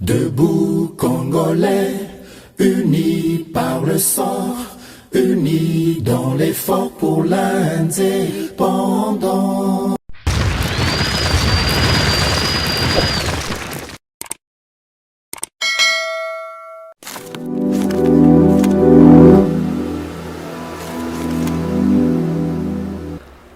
Debout Congolais, unis par le sang, unis dans l'effort pour l'indépendance.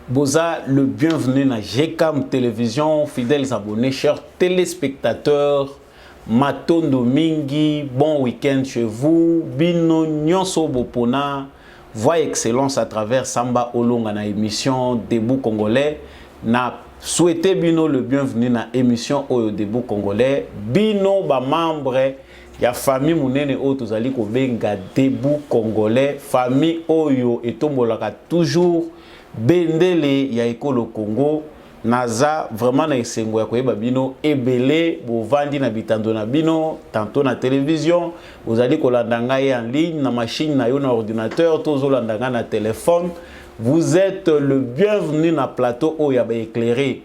Boza, le bienvenu à GCAM Télévision, fidèles abonnés, chers téléspectateurs, Matondo Mingi, bon week-end chez vous, Bino Nyonso Bopona, voix excellence à travers Samba Olonga na émission Debout Congolais, na souhaité Bino le bienvenu na émission Oyo Debout Congolais, Bino ba membre ya famille Mounene Oyo Zali Kobenga Debout Congolais, famille Oyo et Tombolaka toujours bendele ya ekolo Congo naza vraiment na esengo ya koyeba bino ebele bovandi na bitando na bino tantôt na télévision vous allez kolanda ngai en ligne na machine na yo na ordinateur tozolanda nga na téléphone. Vous êtes le bienvenu na plateau oyo ba éclairé,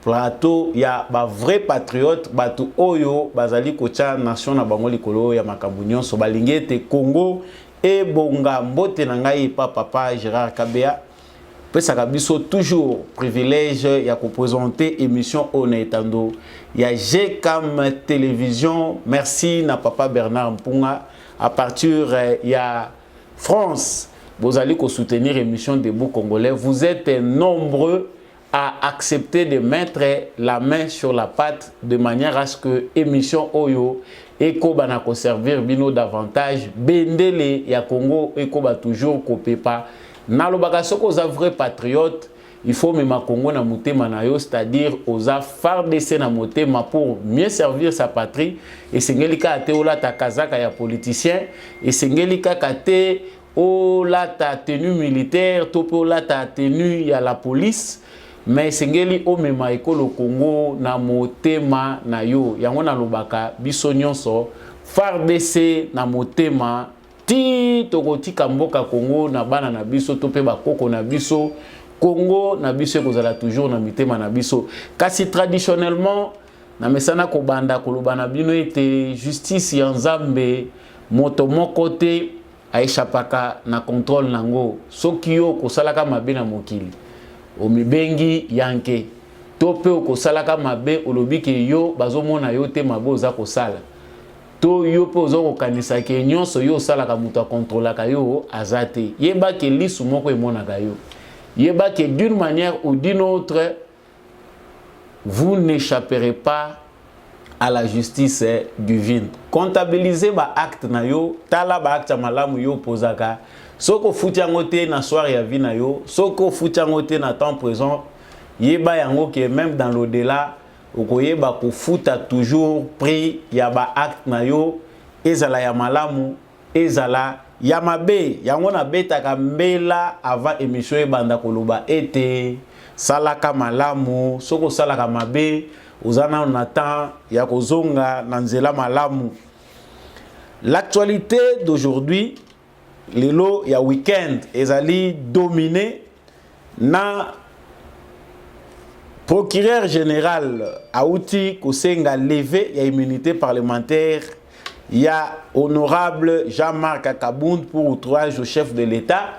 plateau ya ba vrai patriote batu oyo bazali kocha nation na bango likolo ya makambo nyonso balingete Congo e bonga mbote na ngai papa Gérard Kabea. Ça biso toujours privilège ya ko présenter émission Onetando ya GCAM Télévision. Merci na papa Bernard Mpunga à partir ya France. Vous allez soutenir l'émission Debout Congolais. Vous êtes nombreux à accepter de mettre la main sur la pâte de manière à ce que l'émission Oyo et Koba ko servir bino davantage. Bendele ya Congo et Koba toujours kopé pas. Nalobaka soko za vrai patriote, il faut même Congo na motema na yo, c'est-à-dire oza FARDC na motema pour mieux servir sa patrie. Et sengelika ate ola ta kazaka ya politicien, et sengelika kate ola ta tenue militaire, tope ola ta tenue ya la police, mais sengeli o mema ekolo Congo na motema na yo. Yango nalobaka biso nyonso FARDC na motema ti tokotika mboka Congo na bana na biso tope bakoko na biso Congo na biso kozala toujours na mitema na biso kasi traditionnellement na mesana ko banda koloba na bino ete justice ya Nzambe moto moko te aishapaka na contrôle nango soki yo kosalaka mabe na mokili omibengi yanke tope okosalaka mabe olobi ke yo bazomona yo te mabe oza kosala to yo po zo kanisa ke nyonso yo sala ka muta contrôler ka yo azate yeba ke lisu moko emona ka yo yeba ke d'une manière ou d'une autre vous n'échapperez pas à la justice divine. Comptabiliser ba acte na yo tala ba acte malamu yo pozaka soko futi ngote na soir ya vie na yo soko futi ngote na temps présent yeba yango ke même dans l'au-delà okoye ba kofuta toujours prix ya ba acte na yo ezala ya malamu ezala ya mabe yango na betaka mbela avant émission ebanda koloba ete salaka malamu soko salaka mabe ozana na temps ya kozonga na nzela malamu. L'actualité d'aujourd'hui lelo ya week-end ezali dominé na procureur général Aouti Kosenga levé ya immunité parlementaire ya honorable Jean-Marc Akabound pour outrage au chef de l'État.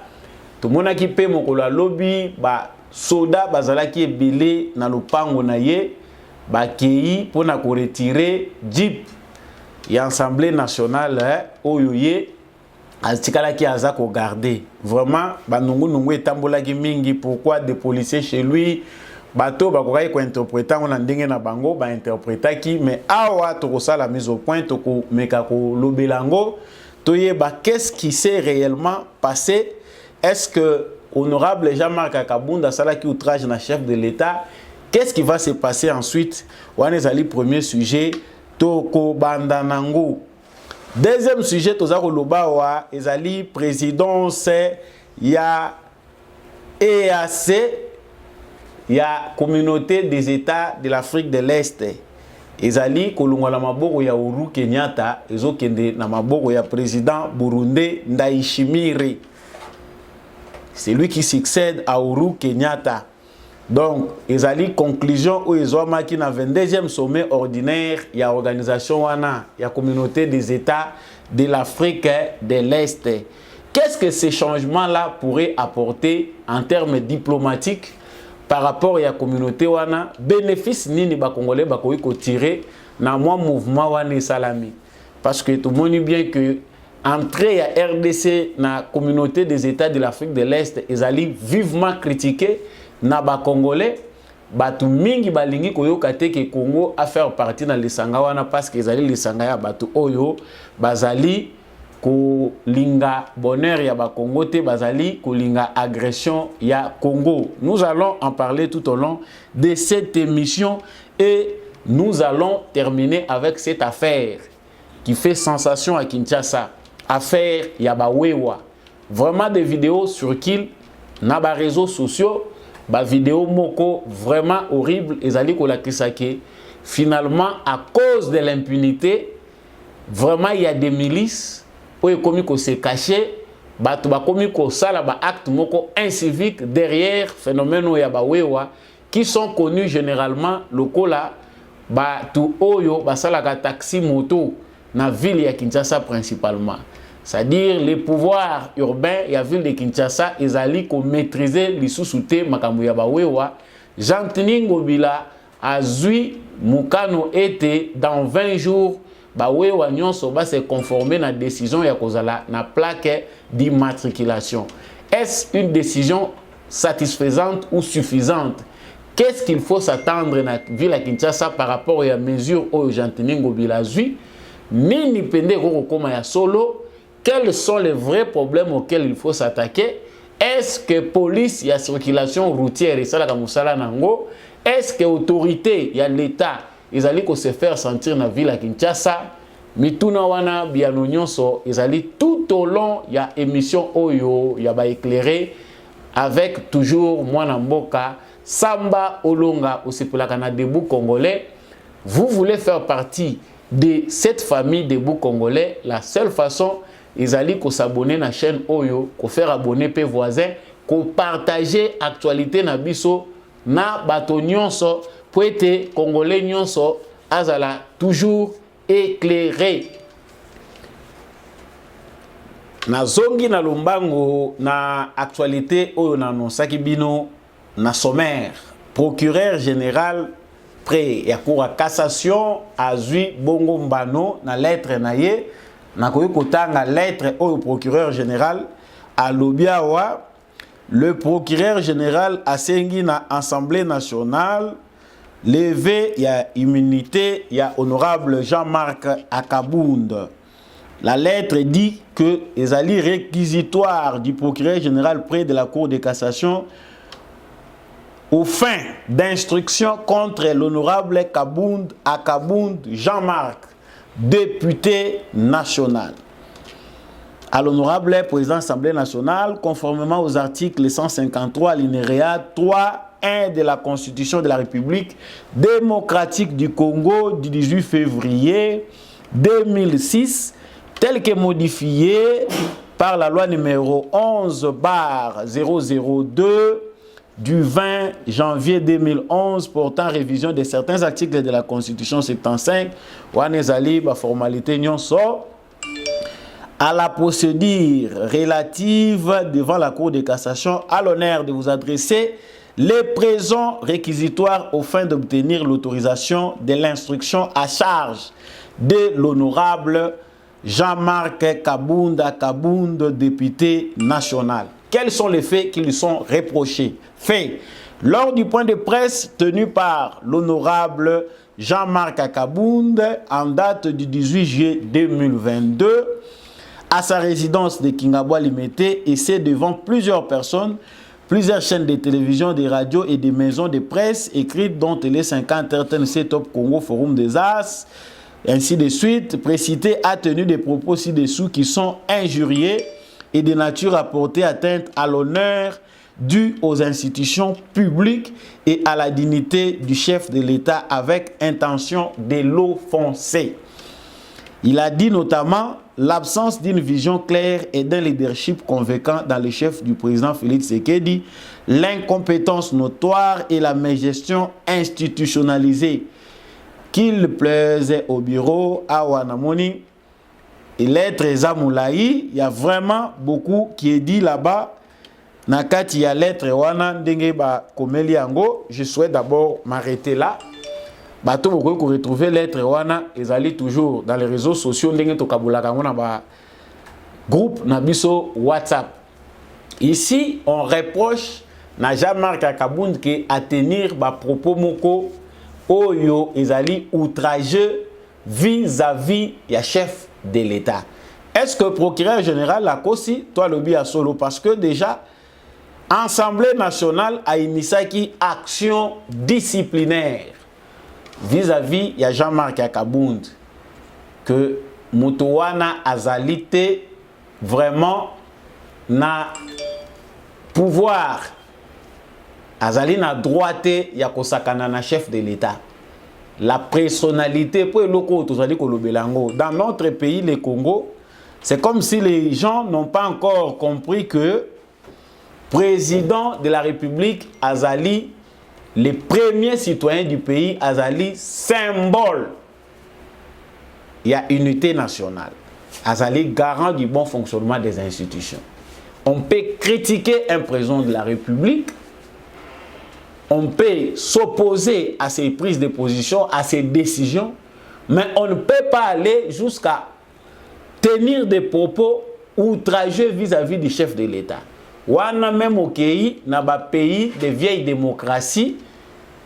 Tout le monde qui paie mon lobby ba soda bazala qui est belé na lopango na ye ba kei pour na ko retirer jeep ya Assemblée nationale oyoye atikala ki aza ko garder. Vraiment ba nungu etambola ki mingi pourquoi des policiers chez lui bato bakokai ko interpréter on ndenge na bango ba interpréter ki mais awa to ça la mise au point to ko meka ko lobelango toyeba qu'est-ce qui s'est réellement passé. Est-ce que honorable Jean-Marc Akabound sala ki outrage na chef de l'État, qu'est-ce qui va se passer ensuite? Wana ezali premier sujet to ko banda nango. Deuxième sujet to za ko loba wa ezali présidence ya EAC ya communauté des États de l'Afrique de l'Est. Ezali kolongola maboko ya Uhuru Kenyatta ezokende na maboko ya président burundais Ndayishimiye. C'est lui qui succède à Uhuru Kenyatta. Donc, ils ont conclusion où ils ont marqué dans le 22e sommet ordinaire, il y a organisation wana, il y a communauté des États de l'Afrique de l'Est. Qu'est-ce que ces changements-là pourraient apporter en termes diplomatiques par rapport à la communauté wana? Bénéfice nini ba Congolais ba ko tirer dans mon mouvement wana salami? Parce que tout le monde sait bien que entrer à RDC dans la communauté des États de l'Afrique de l'Est, ils allaient vivement critiquer na ba Congolais, batu mingi balingi koyoka te ke Congo a faire partie dans les sanga wana parce que ezali les sanga ya batu oyo bazali ko linga bonheur ya ba Congo te, bazali ko linga agression ya Congo. Nous allons en parler tout au long de cette émission et nous allons terminer avec cette affaire qui fait sensation à Kinshasa, affaire ya ba Wewa. Vraiment des vidéos sur qui na ba réseaux sociaux, ba vidéo moko vraiment horrible ezali ko la kisake. Finalement à cause de l'impunité, vraiment il y a des milices oyo komi ko se cacher, batu ba komi ko sala ba acte moko incivique derrière phénomène ya ba Wewa qui sont connus généralement lokola batu oyo basalaka taxi moto na ville ya Kinshasa principalement. C'est-à-dire les pouvoirs urbains et la ville de Kinshasa, ils allaient maîtriser les sous-soutés makambu ya ba Wewa. Jean-Denis Ngobila a zui mukano été dans 20 jours ba Wewa nyonso ba se conformer na décision ya kozala na plaque d'immatriculation. Est-ce une décision satisfaisante ou suffisante? Qu'est-ce qu'il faut s'attendre na ville ya Kinshasa par rapport à la mesure où Jean-Denis Ngobila zui? Nini pende koma ya solo? Quels sont les vrais problèmes auxquels il faut s'attaquer? Est-ce que police, il y a circulation routière et ça la kamusala nango? Est-ce que autorité, il y a l'État, ils allaient se faire sentir dans la ville à Kinshasa? Mituna wana biano nyonso, ils allaient tout au long, il y a émission Oyo, il y a ba éclairé avec toujours Mwana Mboka, Samba Olonga, aussi pour la Canada debout congolais. Vous voulez faire partie de cette famille debout congolais? La seule façon, ils allaient s'abonner à la chaîne Oyo, faire abonner pe voisin, partager actualité na biso na bato nyonso pour être congolais nyonso azala toujours éclairé. Na zongi na lombango na actualité Oyo na nonsaki bino na sommaire. Procureur général près ya cour à cassation azui bongo mbano na lettre na ye. Nakoyi kotanga lettre au procureur général à Lobiawa. Le procureur général a sengi na Assemblée nationale levé ya immunité ya honorable Jean-Marc Akabound. La lettre dit que les alliés réquisitoires du procureur général près de la Cour de cassation aux fins d'instruction contre l'honorable Akabound Jean-Marc, député national. À l'honorable président de l'Assemblée nationale, conformément aux articles 153 alinéa 3.1 de la Constitution de la République démocratique du Congo du 18 février 2006, tel que modifié par la loi numéro 11/002 du 20 janvier 2011 portant révision de certains articles de la Constitution 75, Wanezali, la formalité nyonso, à la procédure relative devant la Cour de cassation, à l'honneur de vous adresser les présents réquisitoires aux fins d'obtenir l'autorisation de l'instruction à charge de l'honorable Jean-Marc Akabound, député national. Quels sont les faits qui lui sont reprochés? Faits. Lors du point de presse tenu par l'honorable Jean-Marc Akabound en date du 18 juillet 2022 à sa résidence de Kingabwa Limité et c'est devant plusieurs personnes, plusieurs chaînes de télévision, des radios et des maisons de presse écrites dont Télé 50, RTNC, Top Congo, Forum des As, ainsi de suite. Précité a tenu des propos ci-dessous qui sont injuriés et de nature à porter atteinte à l'honneur dû aux institutions publiques et à la dignité du chef de l'État avec intention de l'offenser. Il a dit notamment l'absence d'une vision claire et d'un leadership convaincant dans le chef du président Félix Tshisekedi, l'incompétence notoire et la mégestion institutionnalisée. Qu'il plaise au bureau à Wanamoni et l'être Zamoulaï, il y a vraiment beaucoup qui est dit là-bas. Nakati ya lettre wana ndenge ba komeli yango, je souhaite d'abord m'arrêter là. Bato beaucoup ko retrouver lettre wana ezali toujours dans les réseaux sociaux ndenge to kabulaka ngona ba groupe na biso WhatsApp. Ici, on reproche na Jean-Marc Akabound que à tenir ba propos moko oyo ezali outrageux vis-à-vis ya chef de l'État. Est-ce que le procureur général l'a aussi toi le bi à solo parce que déjà Assemblée nationale a initié qui action disciplinaire vis-à-vis ya Jean-Marc Akabound que Motowana azalité vraiment na pouvoir azali na droite ya kosakana na chef de l'État. La personnalité pour loko tozali kolobelango dans notre pays le Congo, c'est comme si les gens n'ont pas encore compris que président de la République azali le premier citoyen du pays azali symbole. Il y a unité nationale. Azali garant du bon fonctionnement des institutions. On peut critiquer un président de la République, on peut s'opposer à ses prises de position, à ses décisions, mais on ne peut pas aller jusqu'à tenir des propos outrageux vis-à-vis du chef de l'État. Wana même au pays, na ba pays de vieille démocratie,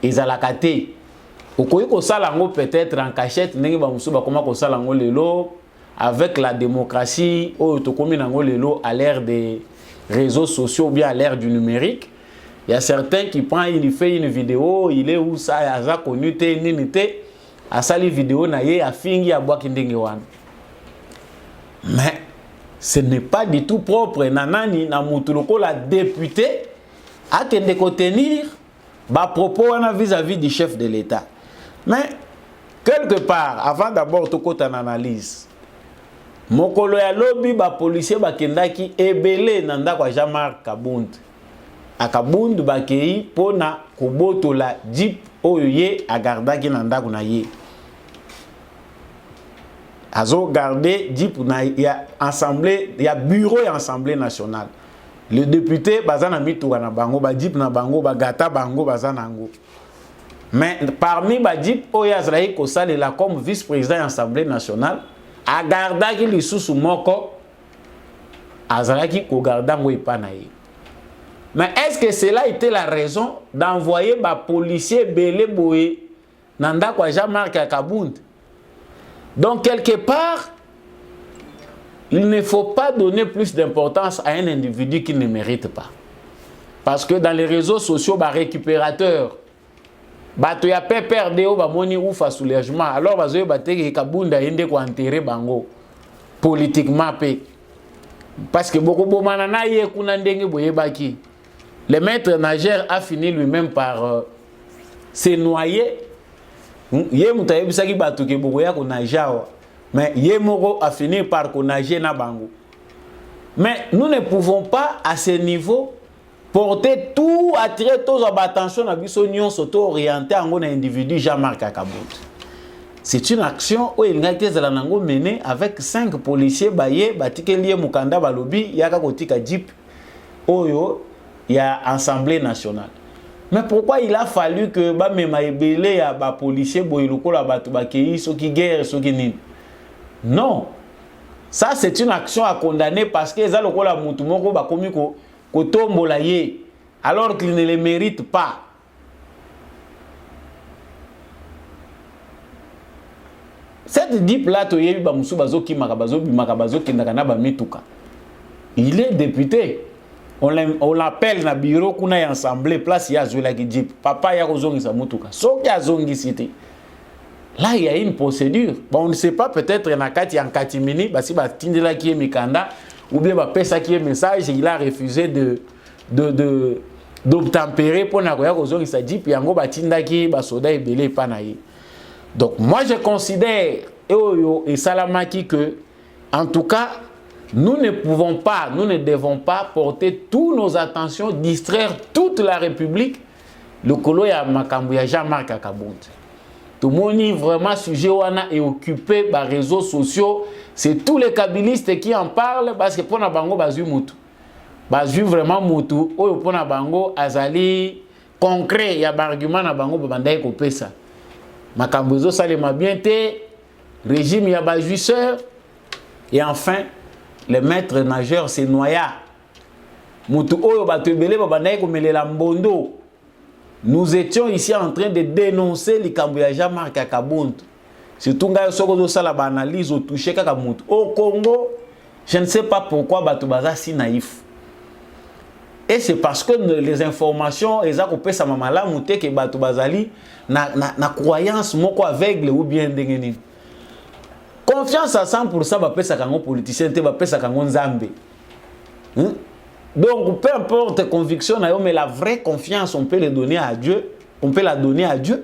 ezalakate. Okoyi ko salango peut-être en cachette, ndenge ba musuba koma ko salango lelo avec la démocratie ou to komi nango lelo à l'ère des réseaux sociaux ou bien à l'ère du numérique. Il y a certains qui prennent, il fait une vidéo, il est où ça, il a connu té ninité, a sali vidéo na ye a fingi a boaki ndenge wana. Mais ce n'est pas du tout propre. Nanani na mutuloko la députée a tendé à tenir ba propos vis-à-vis du chef de l'État. Mais quelque part, avant d'abord tout côté en analyse, mokolo ya lobby ba policier ba kendaki ebele nanda kwa Jean-Marc Akabound. Akabound ba kei pona koboto la jeep oyo ye agardaki nanda kuna ye. Azo gardé jeep na ya assemblée, ya bureau et assemblée nationale. Le député bazana mituka na bango ba jeep na bango ba gata bango bazana ngo. Mais parmi ba jeep oyo azrahi ko salela comme vice-président de l'Assemblée nationale, agardaki lisusu moko azalaki ko gardango ipana ye. Mais est-ce que cela était la raison d'envoyer ba policier belé boye nanda kwa Jean-Marc Akabound? Donc, quelque part, il ne faut pas donner plus d'importance à un individu qui ne mérite pas. Parce que dans les réseaux sociaux, bah, récupérateur, bah, tu as perdu bah, moni ou fa soulèvement. Alors, bah, tu as dit que Kabunda ende ko enterrer bango politiquement pe. Parce que beaucoup de manana ye kuna ndenge boye baki. Le maître nageur a fini lui-même par se noyer. Yé mutayebi saki batu ke bokoya ko najawa mais yé moko a fini par ko nager na bango. Mais nous ne pouvons pas à ce niveau porter tout attirer tous à attention na biso nyonso to orienter en individu Jean-Marc Akabound. C'est une action où il ngaki zala nango menée avec 5 policiers baye batike lié mukanda balobi yaka kotika jeep oyo ya Assemblée nationale. Mais pourquoi il a fallu que ba mema ebele ya ba policier boyeloko la batu bakei soki guerre soki nini? Non. Ça c'est une action à condamner parce que za lokola mutu moko ba komi ko tombola ye alors qu'il ne le mérite pas. Cette dip là to yebi ba musu bazo ki makabazo bi makabazo kindaka na ba mituka. Il est député. On l'appelle na bureau kuna ya assemblée place ya zola ki jeep papa ya kozongi sa mutuka soki azongi cité là il y a une procédure bon on ne sait pas peut-être na kati en katimini basi ba tindela ki mikanda ou bien ba pesa ki message il a refusé d'obtempérer pour na koya kozongi sa jeep yango ba tindaki ba soda ebele pa na ye. Donc moi je considère et salamaki que, en tout cas, nous ne pouvons pas, nous ne devons pas porter toutes nos attentions, distraire toute la République. Le colo ya makambu ya Jean-Marc Akabonde. Tout le monde vraiment sujet wana est occupé par les réseaux sociaux. C'est tous les kabilistes qui en parlent parce que pour na bango bazu mutu. Bazu vraiment mutu. Oyo pour na bango azali concret ya argument na bango bandaye ko pesa. Makambu zo salema bien te régime ya bajuisseur et enfin le maître nageur c'est noya. Mutu oyo batebele bandaye ko melela mbondo. Nous étions ici en train de dénoncer les Kambouya Jean-Marc Akabonde. Surtout quand on a la analyse au toucher Kakamout. Au Congo, je ne sais pas pourquoi Batoubaza si naïf. Et c'est parce que les informations, les accoupés sa mamala mouté que Batoubazali na croyance moko aveugle ou bien dengeni. Confiance à 100% ba pesa kango politicien te ba pesa kango nzambe. Donc, peu importe tes convictions, mais la vraie confiance, on peut la donner à Dieu. On peut la donner à Dieu.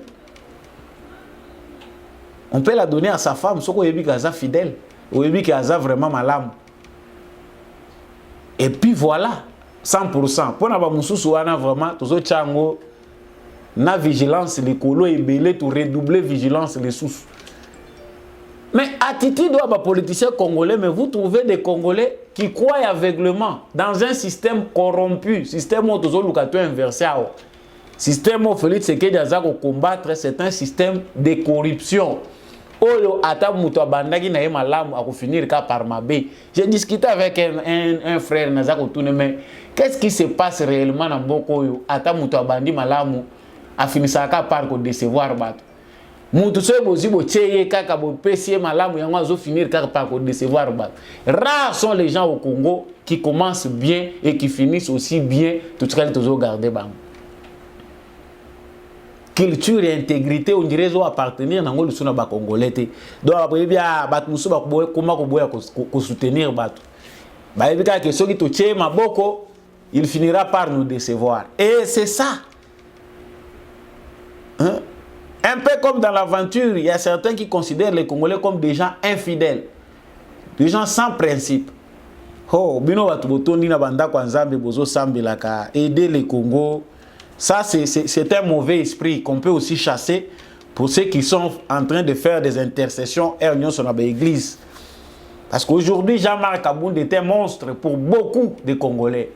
On peut la donner à sa femme, sauf qu'on est fidèle. On est vraiment malade. Et puis voilà, 100%. Pour nous, vraiment, tous les chango, na vigilance, les colos et belé, tout redoubler vigilance, les sous. Mais attitude de les politiciens congolais, mais vous trouvez des Congolais qui croient aveuglément dans un système corrompu, système où tous les inversé, système où Félix Tshisekedi a combattre, c'est un système de corruption. Oyo ata muto abandaki na malamu a finir par Mabé. J'ai discuté avec un frère Nazako Toune, mais qu'est-ce qui se passe réellement dans Bokoyo? Ata muto abandi malamu a fini par décevoir bato. Mutu soye bozi bocheye kaka bo pesier malamu yango azo finir kaka par décevoir bato. Rares sont les gens au Congo qui commencent bien et qui finissent aussi bien, tout ce qu'ils ont gardé bam. Culture et intégrité on dirait zo appartenir nango lusuna ba congolais te. Donc après bien bat musu ba comment ko boya ko soutenir bato. Ba ebika que soki to tcheye maboko, il finira par nous décevoir. Et c'est ça. Hein? Un peu comme dans l'aventure, il y a certains qui considèrent les Congolais comme des gens infidèles, des gens sans principe. Oh, bino batubotoni na banda kwa nzambe bozo sambelaka aider les Congo. Ça c'est un mauvais esprit qu'on peut aussi chasser pour ceux qui sont en train de faire des intercessions et union sur l'église. Parce qu'aujourd'hui Jean-Marc Akabonde est un monstre pour beaucoup de Congolais.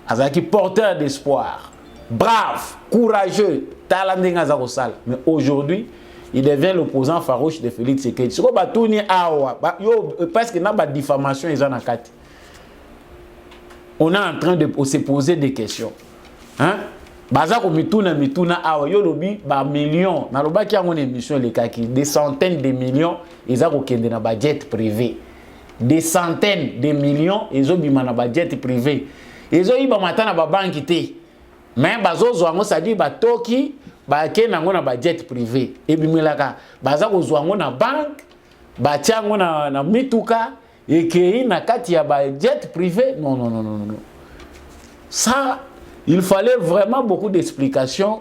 Azaki porteur d'espoir, brave, courageux. Mais aujourd'hui, il devient l'opposant farouche de Félix Tshisekedi. Parce qu'il y a une diffamation. On est en train de se poser des questions. Hein? Millions. Des centaines de millions, ils ont un budget privé. Des centaines de millions, ils ont un budget privé. Ils ont eu un banque. Mais bazo zwango sadi batoki ba kenango na budget privé ebimelaka bazako zwango na banque batiango na mituka ekei na kati ya budget privé non. Ça il fallait vraiment beaucoup d'explications.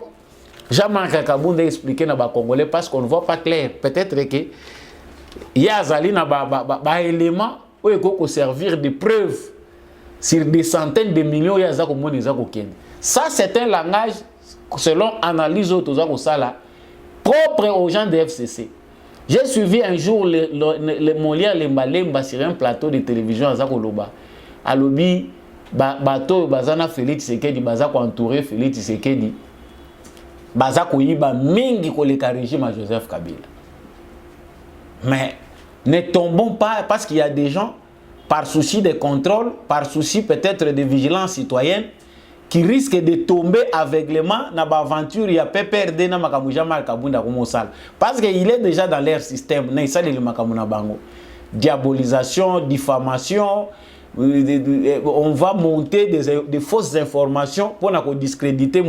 Jean-Marc Akabonde expliqué na ba congolais parce qu'on ne voit pas clair. Peut-être que ya zali na ba élément où il faut servir de preuve sur des centaines de millions ya zako moni zako kende. Ça, c'est un langage, selon analyse propre aux gens de FCC. J'ai suivi un jour le Molière Lemba sur un plateau de télévision à Zakoloba. À l'obi, bateau Bazana Félix Tshisekedi, Bazako entouré Félix Tshisekedi, Bazako Yiba Mingi Koleka régime à Joseph Kabila. Mais ne tombons pas, parce qu'il y a des gens, par souci de contrôle, par souci peut-être de vigilance citoyenne, qui risque de tomber aveuglément dans l'aventure, il y a PPRD na makamuja Akabonde comme sale parce qu'il est déjà dans leur système. Diabolisation, diffamation, on va monter des fausses informations pour discréditer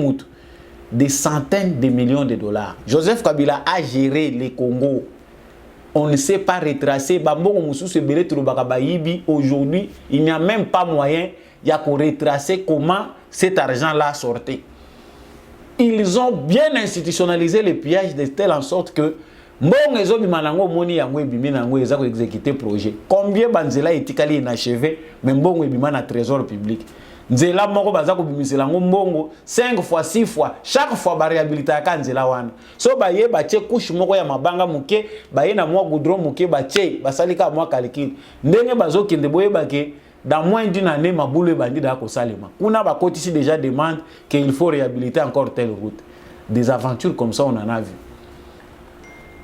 des centaines de millions de dollars. Joseph Kabila a géré les Congo. On ne sait pas retracer. Aujourd'hui, il n'y a même pas moyen de retracer comment cet argent-là sortait. Ils ont bien institutionnalisé les pillages de telle en sorte que mbongo ezobima nango moni yango ebimi nango eza ko exécuter projet. Combien banzela etikali inachevé mais mbongo ebima na trésor public. Nzela moko baza ko bimisela ngo mbongo 5 fois 6 fois chaque fois ba réhabiliter ka nzela wana. So ba ye ba tie couche moko ya mabanga muke, ba ye na mwa goudron muke ba tie basalika mwa calcul. Ndenge bazo kende boye ba ke dans moins d'une année maboulou bandi da ko salema. Kuna ba kotisi déjà demande qu'il faut réhabiliter encore telle route. Des aventures comme ça on en a vu.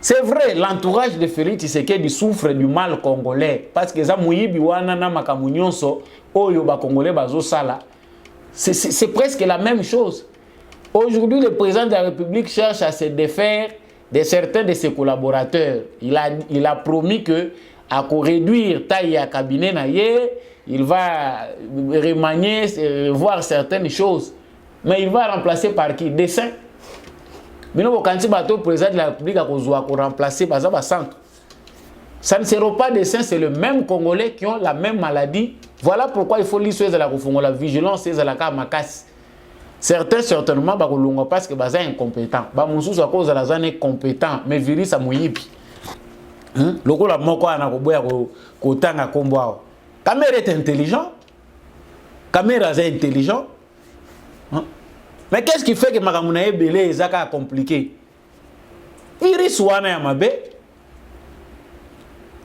C'est vrai, l'entourage de Félix Tshisekedi souffre du mal congolais parce que ça muyibi wana na makamunyonso oyo ba congolais bazo sala. C'est presque la même chose. Aujourd'hui, le président de la République cherche à se défaire de certains de ses collaborateurs. Il a promis que à réduire taille à cabinet naie, il va remanier, revoir certaines choses. Mais il va remplacer par qui? Dessin. Mais non, quand il le président de la République a remplacé par ça, centre. Ça ne sera pas des saints, c'est le même Congolais qui ont la même maladie. Voilà pourquoi il faut l'histoire de la vigilance et de la casse. Certains, certainement, parce que sont incompétents. Ils sont incompétents, mais le virus a mouillé. Le coup, la moko a kotanga kombo. Caméra est intelligent. Caméra est intelligent. Mais qu'est-ce qui fait que Makamuna Belé est compliqué? Iris wana ya mabe.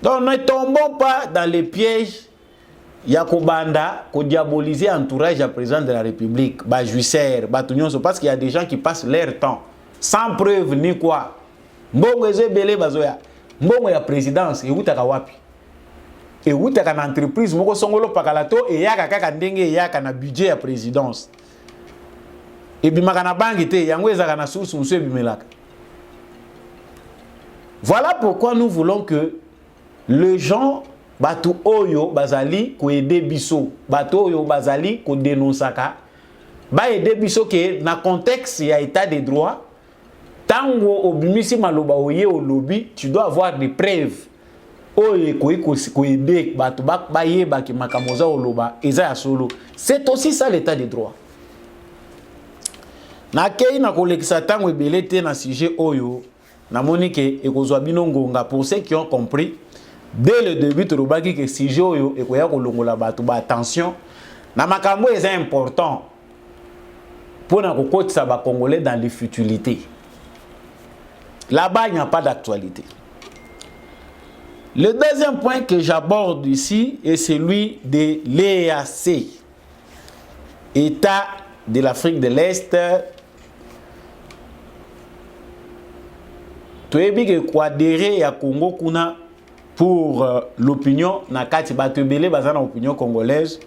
Donc ne tombons pas dans les pièges Yakobanda ko diaboliser entourage du président de la République, ba juicer, ba tunyonso parce qu'il y a des gens qui passent leur temps sans preuve ni quoi. Mbongo ezebele bazoya. Mbongo ya présidence et utaka wapi? Et utaka na entreprise moko songolo pakalato et yaka kaka ndenge yaka na budget ya présidence. Et bimaka na bangi te yango ezaka na source musu ebimelaka. Voilà pourquoi nous voulons que les gens batu oyo bazali ko aider biso, batu oyo bazali ko dénonçaka, ba aider biso que na contexte ya état de droit, tango obimisi maloba oye au lobby, tu dois avoir des preuves. Oye ko aider batu ba yeba ki makamoza oloba eza ya solo. C'est aussi ça l'état de droit. Na kei na kolekisa tango ebele te na sujet oyo na monike ekozwa bino ngonga pour ceux qui ont compris dès le début to robaki que sujet oyo ekoya kolongola bato ba attention na makambo est important pour na kokotisa ba congolais dans les futilités. Là-bas il n'y a pas d'actualité. Le deuxième point que j'aborde ici est celui de l'EAC, État de l'Afrique de l'Est. Toyebi ke kwadere ya Congo kuna pour l'opinion na kati bato ebele baza na opinion congolaise.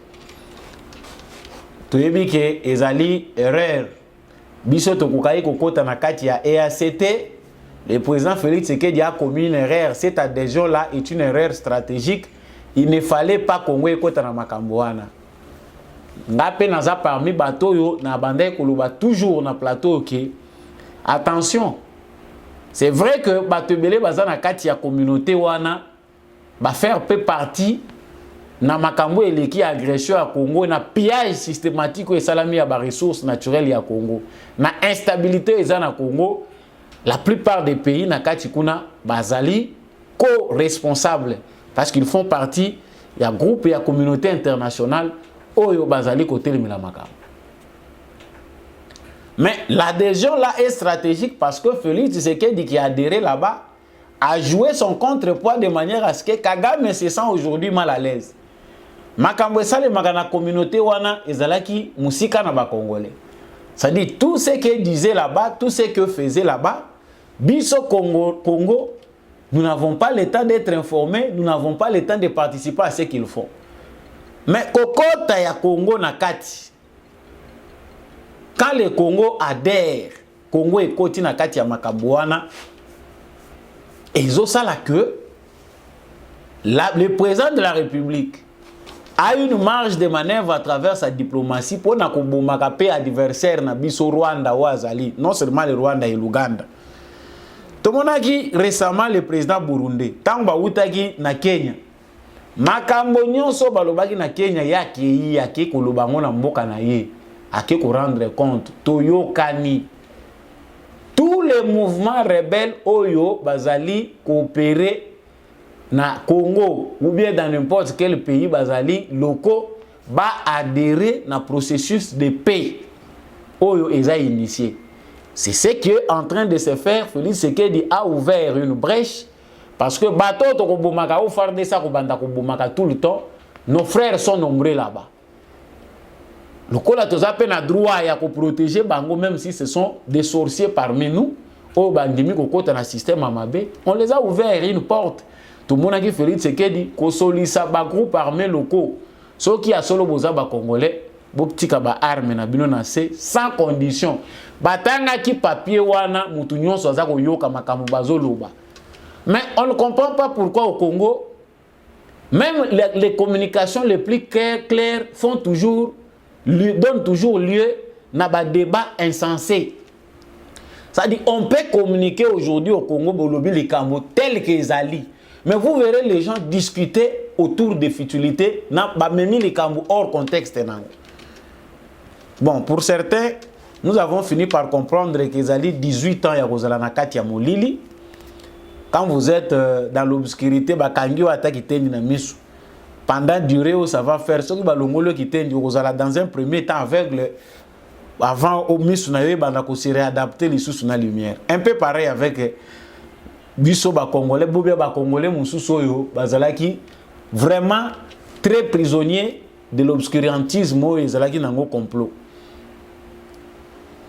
Toyebi ke ezali erreur. Biso tokokai kokota na kati ya EACT. Le président Félix Tshisekedi a commis une erreur. Cette adhésion là est une erreur stratégique. Il ne fallait pas Congo ekota na makambo wana. Ngape naza parmi bato yo na bande koloba toujours na plateau ke attention. C'est vrai que Batebele Bazana kati ya communauté wana ba faire peu partie na makambo eleki agression à Congo na pillage systématique et salami ya ba ressources naturelles ya Congo. Na instabilité eza na Congo, la plupart des pays na kati kuna bazali co-responsables parce qu'ils font partie ya groupe ya communauté internationale oyo bazali côté le makambo. Mais l'adhésion là est stratégique parce que Félix Tshisekedi qui a adhéré là-bas a joué son contrepoids de manière à ce que Kagame se sent aujourd'hui mal à l'aise. Makambo esale makana communauté wana ezalaki musika na ba congolais. C'est-à-dire tout ce qu'il disait là-bas, tout ce que faisait là-bas, biso Congo, nous n'avons pas le temps d'être informés, nous n'avons pas le temps de participer à ce qu'ils font. Mais kokota ya Congo na kati. Quand le Congo adhère, Congo est côté na kati ya makabouana, ils ont ça là que le président de la République a une marge de manœuvre à travers sa diplomatie pour na kobomaka pe adversaire na biso Rwanda ou Azali, non seulement le Rwanda et l'Ouganda. Tomonaki récemment le président Burundi, tamba utaki na Kenya. Makambo nyonso balobaki na Kenya yake kolobango na mboka na ye. A qui rendre compte toyokani tous les mouvements rebelles oyo bazali coopérer na Congo ou bien dans n'importe quel pays bazali locaux ba adhérer na processus de paix oyo eza initié. C'est ce qui est en train de se faire. Félix Tshisekedi a ouvert une brèche parce que bateau to kobomaka ou farde ça kobanda kobomaka tout le temps. Nos frères sont nombreux là-bas. Le kola toza pe na droit ya ko protéger bango même si ce sont des sorciers parmi nous au bandimi ko kota na système amabe. On les a ouvert une porte. Tout le monde a dit Félix Tshisekedi ko solisa ba groupe armé locaux. Ceux qui a solo boza ba congolais botika ba arme na bino na se sans condition. Batanga ki papier wana mutu nyonso aza ko yoka makambo bazoloba. Mais on ne comprend pas pourquoi au Congo même les communications les plus claires font toujours donnent toujours lieu à des débats insensés. C'est-à-dire on peut communiquer aujourd'hui au Congo bolobi les cambo tels qu'ils allient. Mais vous verrez les gens discuter autour des futilités na ba memi les cambo hors contexte nango. Bon, pour certains, nous avons fini par comprendre qu'ils allaient 18 ans ya kozala na kati ya molili. Quand vous êtes dans l'obscurité, bakangi wa attaque tendi na misu. Pendant durée où ça va faire ce que balongolo qui tendi kozala dans un premier temps aveugle avant au misu na yo banda ko se réadapter les sous na lumière. Un peu pareil avec biso ba congolais, bobia ba congolais mususu oyo bazalaki vraiment très prisonniers de l'obscurantisme oyo ezalaki nango complot.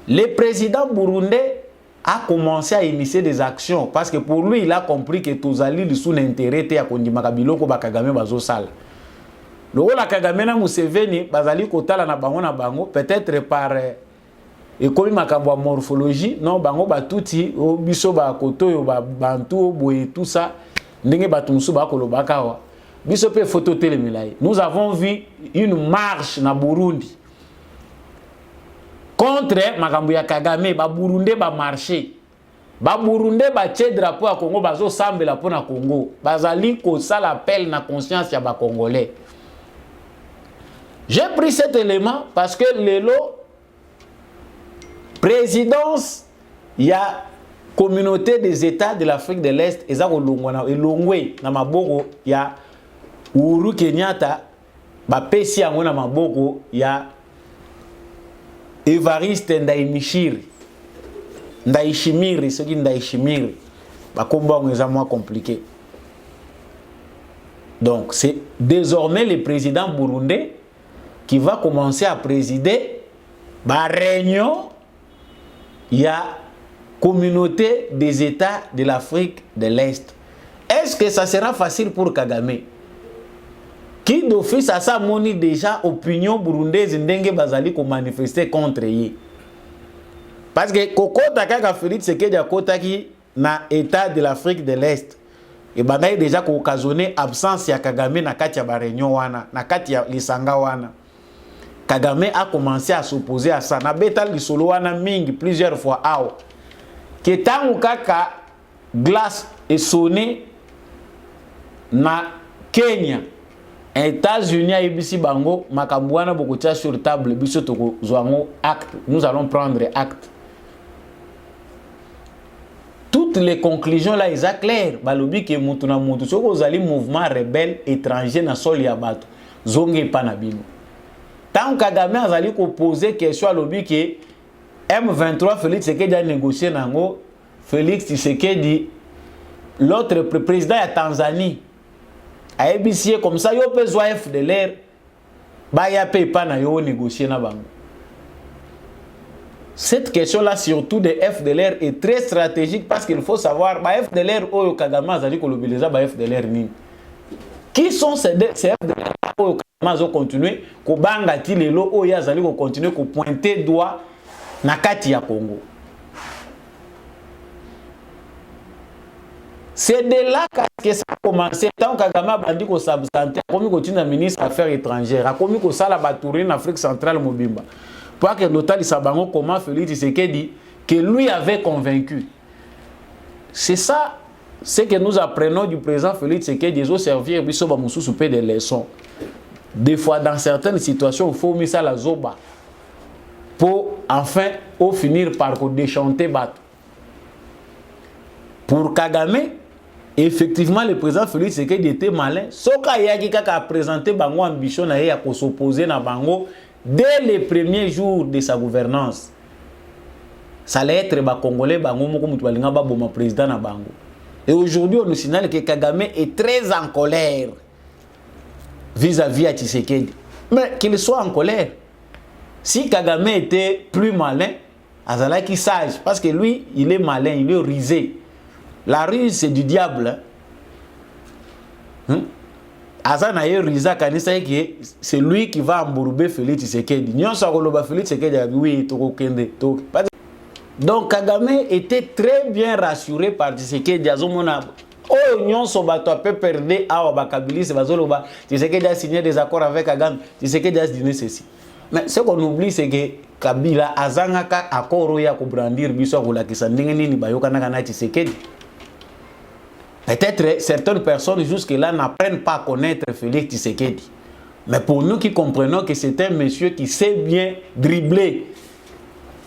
Le président burundais a commencé à initier des actions parce que pour lui, il a compris que tous les sous l'intérêt à kondimaka biloko ba Kagame bazo sala. Loko la Kagame na Museveni bazali kotala na bango peut-être par ekomi makambo ya morphologie non bango batuti o biso ba koto yo ba bantu boye tout ça ndenge batumsu ba kolobaka wa biso pe photo télémilaï. Nous avons vu une marche na Burundi contre makambo ya Kagame ba Burundais ba marché ba Burundais ba tche drapeau à Congo bazo sambela pona Congo bazali ko sala appel na conscience ya ba Congolais. J'ai pris cet élément parce que lelo présidence il y a communauté des États de l'Afrique de l'Est eza ko longwana elongwe na maboko ya Uhuru Kenyatta ba pesi yango na maboko ya Evariste Ndayishimiri, ce qui Ndayishimiri, bah combat on est moins compliqué. Donc c'est désormais le président burundais qui va commencer à présider la réunion. Il y a communauté des États de l'Afrique de l'Est. Est-ce que ça sera facile pour Kagame? Qui d'office a sa moni déjà opinion burundaise ndenge bazali ko manifester contre yi. Parce que kokota kaka Félix Tshisekedi akota ki na état de l'Afrique de l'Est. Et banayi déjà ko occasionner absence ya Kagame na kati ya ba réunion wana, na kati ya lisanga wana. Kagame a commencé à s'opposer à ça. Na beta lisolo wana mingi plusieurs fois awa. Que tangu kaka glace est sonné na Kenya. États-Unis et ici bango makambwana bokotia sur table biso toko zwango acte, nous allons prendre acte. Toutes les conclusions là ils sont claires balobi ke mutu na mutu soko ozali mouvement rebelle étranger na sol ya bato zonge pa na bino. Tant Kagame azali ko poser question alobi ke M23 Félix Tshisekedi a négocié nango Félix Tshisekedi l'autre président ya Tanzanie a ébissé comme ça, yo besoin FDLR, bah ya paye pas na yo négocier na bango. Cette question-là, surtout de FDLR, est très stratégique parce qu'il faut savoir, bah FDLR oyo Kagame azali kolobeleza bah FDLR nini. Qui sont ces FDLR oyo Kagame azo continuer ko banga ti lelo oyo azali ko continuer ko pointer doigt na kati ya Congo. C'est de là que ça a commencé. Tant que Kagame a dit qu'on s'absentait, comme il continue à ministre des Affaires étrangères, comme il ça la batourine en Afrique centrale Mobimba. Pour que l'Otal Sabango comment Félix Tshisekedi que lui avait convaincu. C'est ça, ce que nous apprenons du président Félix Tshisekedi, ils ont servi biso ba mususu pe des leçons. Des fois dans certaines situations, il faut mettre ça la zoba pour enfin au finir par déchanter battre. Pour Kagame, effectivement, le président Félix Tshisekedi était malin. Soka Yaki a présenté Bango ambition à s'opposer à Bango dès les premiers jours de sa gouvernance. Ça allait être les Congolais, Bango, Moko président na Bango. Et aujourd'hui, on nous signale que Kagame est très en colère vis-à-vis de Tshisekedi. Mais qu'il soit en colère. Si Kagame était plus malin, Azalaki sage, parce que lui, il est malin, il est rusé. La ruse, c'est du diable. Azana est rusé, c'est lui qui va embourber Félix Tshisekedi. Nyon Sakoloba Félix Tshisekedi, oui, donc Kagame était très bien rassuré par Tshisekedi. Oh, Nyon Sobato peut perdre à Obakabili, c'est Bazoloba. Tshisekedi a signé des accords avec Kagame. Tshisekedi a signé ceci. Mais ce qu'on oublie, c'est que Kabila azangaka accord ya ko brandir biso ko la kisandenge ni bayoka na Tshisekedi. Peut-être certaines personnes jusque-là n'apprennent pas à connaître Félix Tshisekedi. Mais pour nous qui comprenons que c'est un monsieur qui sait bien dribbler,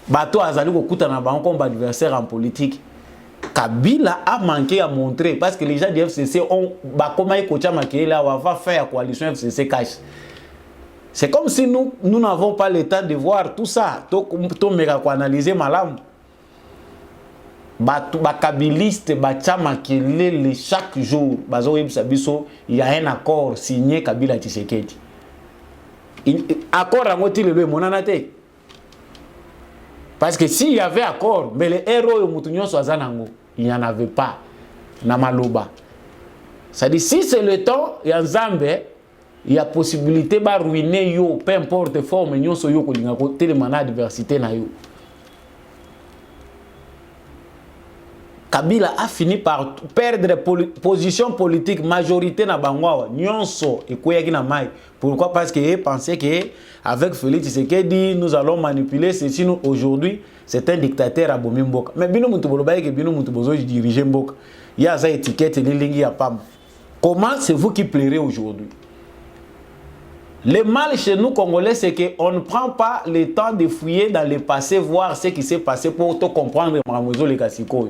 Bato Azali Kokuta na banco comme adversaire en politique, Kabila a manqué à montrer parce que les gens du FCC ont va faire la coalition FCC cash. C'est comme si nous n'avons pas le temps de voir tout ça. Tout méga analyser malam. Bakabiliste, Bachamakelele, chaque jour, il y a un accord signé Kabila Tshisekedi. Accord à moitié le monanate. Parce que s'il y avait accord, mais les héros de Moutounion Soazanango, il n'y en avait pas. Namaloba. C'est-à-dire, si c'est le temps, il y a Zambé, il y a possibilité de ruiner yo, peu importe forme, nous sommes tellement diversité na yo. Kabila a fini par perdre position politique, majorité na Bangwawa, nyonso et koyaki na mai. Pourquoi? Parce qu'il pensait que avec Félix Tshisekedi, nous allons manipuler ceci. Aujourd'hui, c'est un dictateur à Bomimboka. Mais bino mutu bolobaye que bino mutu bozo diriger Mboka. Il y a ça étiquette lingi ya pam. Comment c'est vous qui plairez aujourd'hui? Le mal chez nous Congolais, c'est qu'on ne prend pas le temps de fouiller dans le passé, voir ce qui s'est passé pour tout comprendre Maramozo le Kasiko.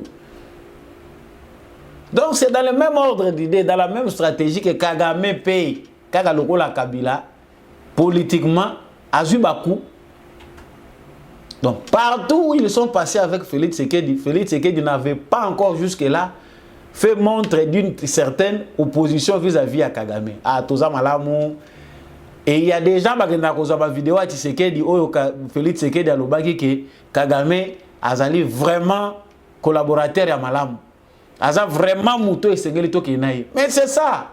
Donc c'est dans le même ordre d'idées, dans la même stratégie que Kagame paye, Kagaloko la Kabila, politiquement, à Zubaku. Donc partout où ils sont passés avec Félix Tshisekedi n'avait pas encore jusque-là fait montre d'une certaine opposition vis-à-vis à Kagame. À Toza Malamu. Et il y a des gens qui ont une vidéo à Tshisekedi, Félix Tshisekedi a l'obaki que Kagame a vraiment collaborateur à Malamu. Aza vraiment mouto et ségelito qui naï. Mais c'est ça.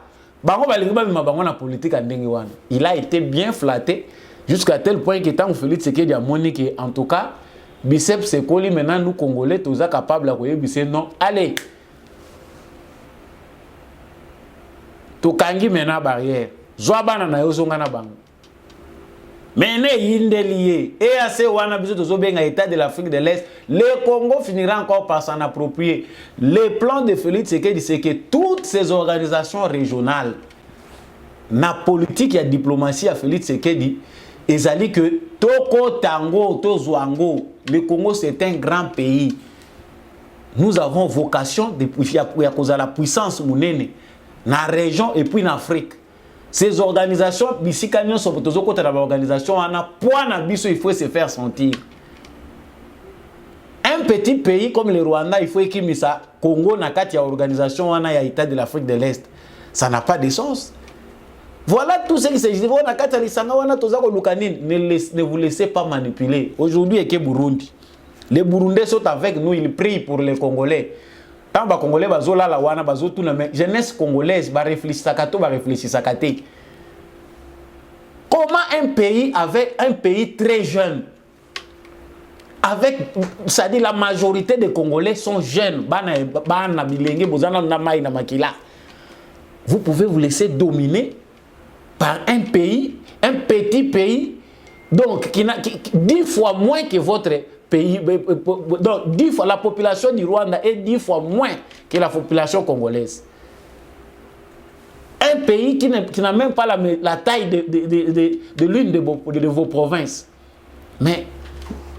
Bango balingiba bima bango na politique à Ndengiwan. Il a été bien flatté jusqu'à tel point que tant Félix Tshisekedi a monique en tout cas biceps c'est coli maintenant nous Congolais tous à capable à koyer biceps non. Allez. To kangi mena barrière. Zoabana na yozonga na bango. Mais et assez wana biso tozobenga état de l'Afrique de l'Est, le Congo finira encore par s'en approprier. Le plan de Félix Tshisekedi, c'est que toutes ces organisations régionales, na politique et diplomatie à Félix Tshisekedi, ils ont dit que Toko Tango, Tozwango, le Congo c'est un grand pays. Nous avons vocation de à la puissance mounene, na région et puis en Afrique. Ces organisations, il faut se faire sentir. Un petit pays comme le Rwanda, il faut qu'il y ça Congo na kati ya organisation wana ya État de l'Afrique de l'Est. Ça n'a pas de sens. Voilà tout ce qui s'agit. Ne vous laissez pas manipuler. Aujourd'hui, il y a Burundi. Les Burundais sont avec nous, ils prient pour les Congolais. Tant les Congolais bazola la wana bazotu na jeunesse congolaise ba réfléchir sakate. Comment un pays avec un pays très jeune avec ça dit la majorité des Congolais sont jeunes vous pouvez vous laisser dominer par un pays, un petit pays donc qui 10 fois moins que votre pays, donc 10 fois la population du Rwanda est 10 fois moins que la population congolaise. Un pays qui n'a même pas la taille de l'une de vos provinces. Mais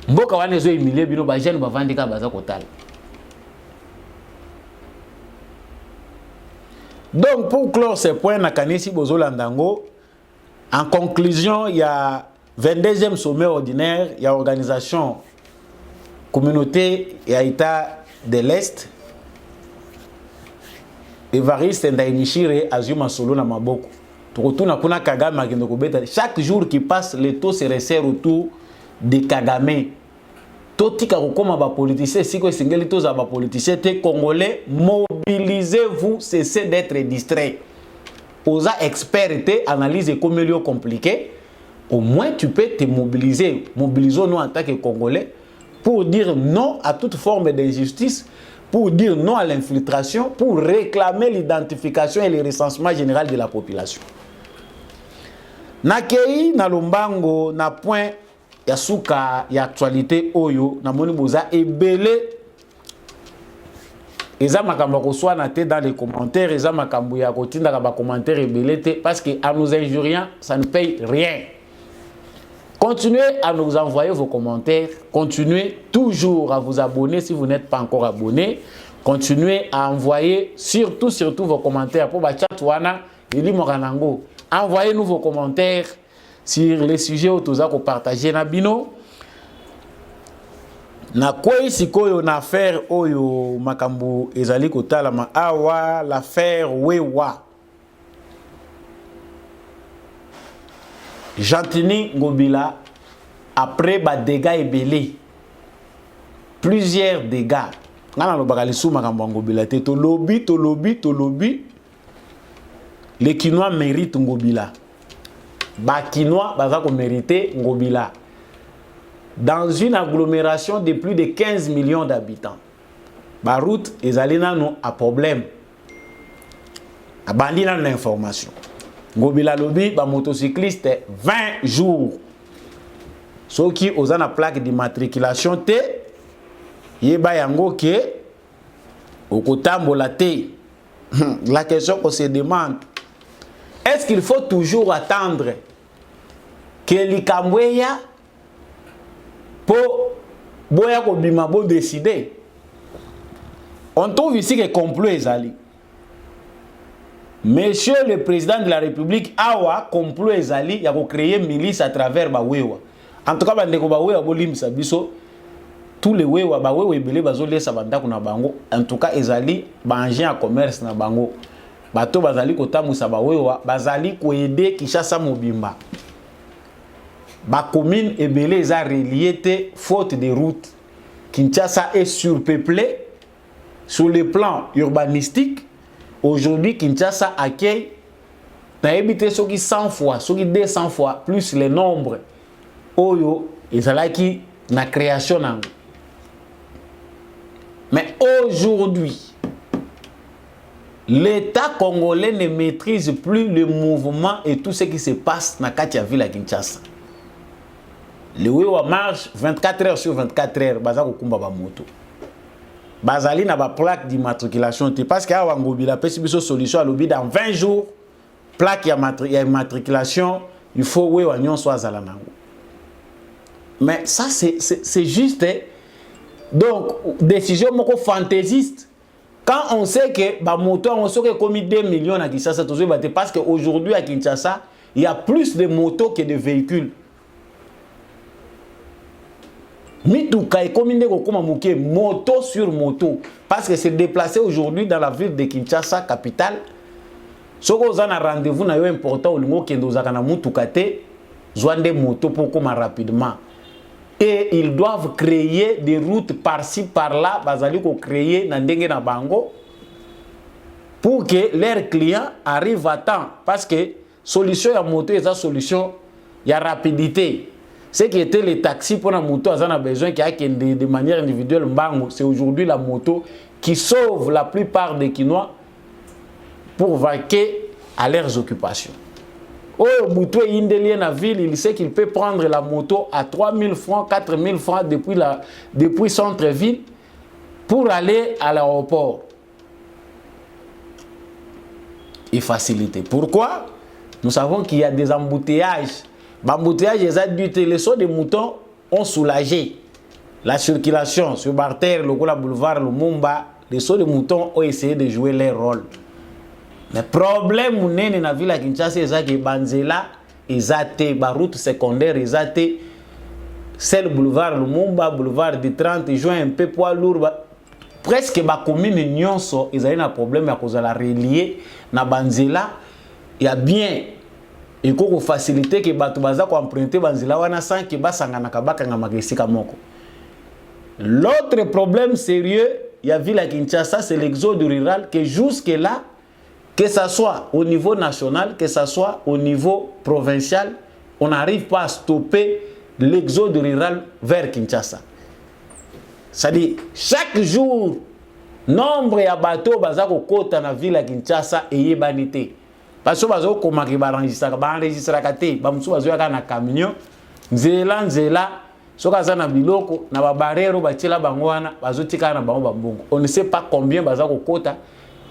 mboka wana zo humilier bino ba jeune ba vandika baza kotal. Donc, pour clore ce point, Nakanisi Bozolandango, en conclusion, il y a 22e sommet ordinaire, il y a organisation communauté et État de l'Est. Évariste Ndaimishire Azuma Solo na Maboko. Kuna Kagame chaque jour qui passe, le taux se resserre autour de Kagame. Totika kokoma ba politicien, si ko singeli to za ba politicien te congolais, mobilisez-vous, cessez d'être distrait. Osa expert te analyse comme lieu compliqué, au moins tu peux te mobiliser. Mobilisons-nous en tant que Congolais pour dire non à toute forme d'injustice, pour dire non à l'infiltration, pour réclamer l'identification et le recensement général de la population. Nakei na lombango na point ya suka ya actualité oyo na moni boza ebele eza makambo ko soit na te dans les commentaires, eza makambo ya kotinda ka ba commentaires ebele te parce que à nos injuriants ça ne paye rien. Continuez à nous envoyer vos commentaires, continuez toujours à vous abonner si vous n'êtes pas encore abonné, continuez à envoyer surtout vos commentaires pour ba chat wana ili moranango. Envoyez-nous vos commentaires sur les sujets où tous ko partager na bino. Na kwei sikoyo na affaire oyo makambu ezali kotala ma awa l'affaire Wewa. Jantini Ngobila après ba dégâts ebele. Plusieurs dégâts. Ngana lo bakali sou makambu Ngobila te to lobby. Les Kinois méritent Ngobila. Ba Kinois baza ko mériter Ngobila. Dans une agglomération de plus de 15 millions d'habitants. Ba route ezalina no a problème. Abandina l'information. Ngobila lobi ba motocycliste 20 jours. Ceux qui ont la plaque d'immatriculation te yeba yango ke okotambola te. La question qu'on se demande, est-ce qu'il faut toujours attendre que Likambweya pour boya ko bima bo décider? On trouve ici que complot ezali. Monsieur le président de la République awa complot ezali ya ko créer milice à travers ba wewa. En tout cas bandeko ba wewa bolimisa biso tous les wewa ba wewa ebele bazolesa bandako na bango. En tout cas ezali ba engin à commerce na bango. Bato bazali kotamusa ba wewa bazali ko aider Kinshasa mobimba. Ba commune ebele eza relié te faute de route. Kinshasa est surpeuplé sur le plan urbanistique. Aujourd'hui Kinshasa accueille na habité soki 100 fois, soki 200 fois plus le nombre oyo ezalaki na création nango. Mais aujourd'hui l'État congolais ne maîtrise plus le mouvement et tout ce qui se passe dans la ville à Kinshasa. Le Wewa marche 24 heures sur 24 heures, baza kokumba ba moto. Bazali na ba plaque d'immatriculation parce que awa Ngobila pesi biso solution à l'obi dans 20 jours plaque ya immatriculation, il faut Wewa nyonso azala nango. Mais ça c'est juste donc décision moko fantaisiste. Quand on sait que bah moto on sait que comme 2 millions à Kinshasa parce qu'aujourd'hui à Kinshasa il y a plus de motos que de véhicules. Mituka est comme moto sur moto parce que c'est déplacé aujourd'hui dans la ville de Kinshasa capitale. Si vous avez un rendez-vous important au niveau que vous avez un mutuka te zoande moto pour comment rapidement. Et ils doivent créer des routes par-ci, par-là, bazali ko créer na ndenge na bango pour que leurs clients arrivent à temps. Parce que solution ya moto est la solution ya rapidité. Ce qui était les taxis pour la moto, on a besoin qu'il y ait de manière individuelle. C'est aujourd'hui la moto qui sauve la plupart des Kinois pour vaquer à leurs occupations. Oh, Boutou est indélien à ville, il sait qu'il peut prendre la moto à 3 000 francs, 4 000 francs depuis centre-ville pour aller à l'aéroport. Et faciliter. Pourquoi? Nous savons qu'il y a des embouteillages. L'embouteillage, les sauts des moutons ont soulagé la circulation sur Barter, le Boulevard, le Mumba. Les sauts des moutons ont essayé de jouer leur rôle. Mais problème munene na ville ya Kinshasa ezaki banzela ezate ba route secondaire ezate celle boulevard Lumumba, boulevard du 30 juin un peu poids lourd presque ba commune nyonso ezali na problème ya kozala relier na banzela ya bien et ko faciliter que bato baza ko emprunter banzela wana sans que basangana kabaka magesika moko. L'autre problème sérieux il y a ville à Kinshasa c'est l'exode rural que jusque là que ça soit au niveau national que ça soit au niveau provincial on n'arrive pas à stopper l'exode rural vers Kinshasa. C'est-à-dire chaque jour nombre ya bateaux baza ko kota na ville à Kinshasa et yebanité parce que bazo ko maki ba enregistrer kate ba musu bazo yaka na camion nzela soka za na biloko na ba barero ba tila bango wana bazo tika na bango bambongo on ne sait pas combien baza ko kota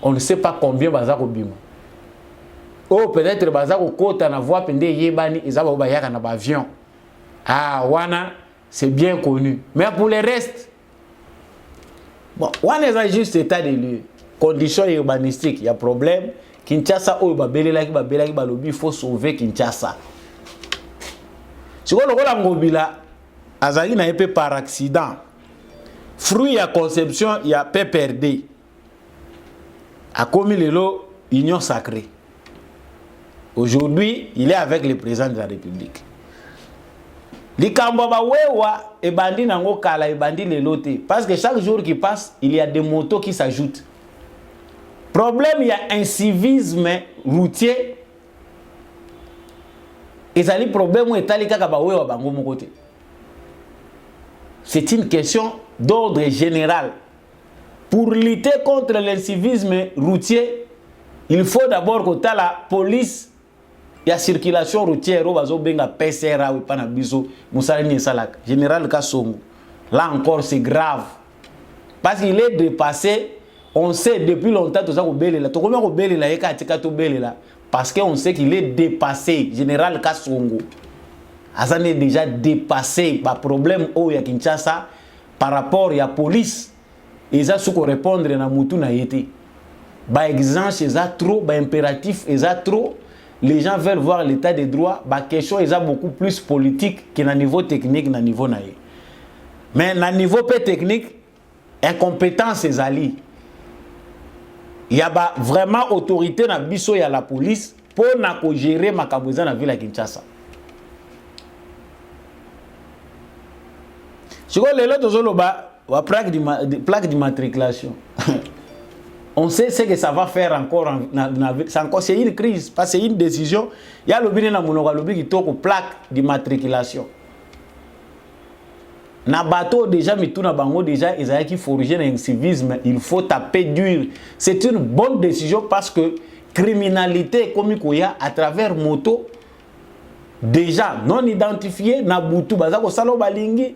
on ne sait pas combien baza ko bima oh peut-être baza ko kota na voie pende yebani ezaba ba yaka na ba avion wana c'est bien connu mais pour le reste bon wana est juste état des lieux conditions urbanistiques il y a problème Kinshasa oyo babelelaki balobi il faut sauver Kinshasa. Siko lokola ngobila azali na epe par accident. Fruit ya conception ya PPRD. A commis lelo union sacrée. Aujourd'hui, il est avec le président de la République. Likambo ba wewa e bandi nango kala e bandi lelo te parce que chaque jour qui passe, il y a des motos qui s'ajoutent. Problème, il y a un civisme routier. Et ça le problème c'est une question d'ordre général. Pour lutter contre l'incivisme routier, il faut d'abord que la police, il y a circulation routière, PCRA ou Panabiso, Général Kassongo. Là encore, c'est grave. Parce qu'il est dépassé. On sait depuis longtemps tout ça parce qu'on sait qu'il est dépassé. Général Kassongo. Azan est déjà dépassé par problème au ya Kinshasa par rapport à la police. Ils ont su répondre na mutu na yete. Ba exigence ça trop, ba impératif ça trop. Les gens veulent voir l'état des droits, ba question ça beaucoup plus politique que na niveau technique na niveau na. Mais na niveau peu technique, incompétence c'est ali. Il y a vraiment autorité na biso ya la police pour na ko gérer makaboza na ville ya Kinshasa. Siko lelo tozoloba wa plaque d'immatriculation. On sait ce que ça va faire encore c'est une crise parce que c'est une décision. Il y a lobby na monoko lobby qui toko plaque d'immatriculation. Na bateau déjà mituna bango déjà ils qui forger un civisme, il faut taper dur. C'est une bonne décision parce que criminalité comme koya à travers moto déjà non identifié na butu baza ko salo balingi